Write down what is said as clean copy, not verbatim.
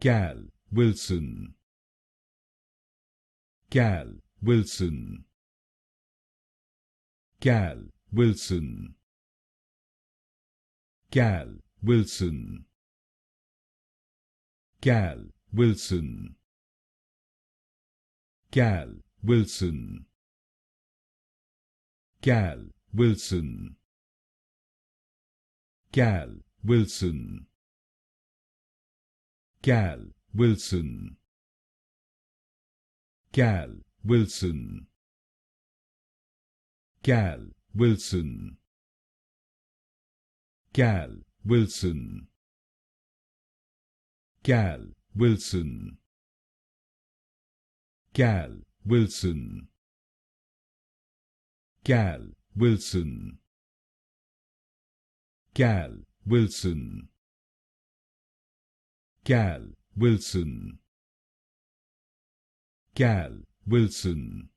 Gal Wilson, Gal Wilson, Gal Wilson, Gal Wilson, Gal Wilson, Gal Wilson, Gal Wilson, Gal Wilson, Gal Wilson, Gal Wilson, Gal Wilson, Gal Wilson, Gal Wilson, Gal Wilson, Gal Wilson, Gal Wilson, Gal Wilson, Gal Wilson,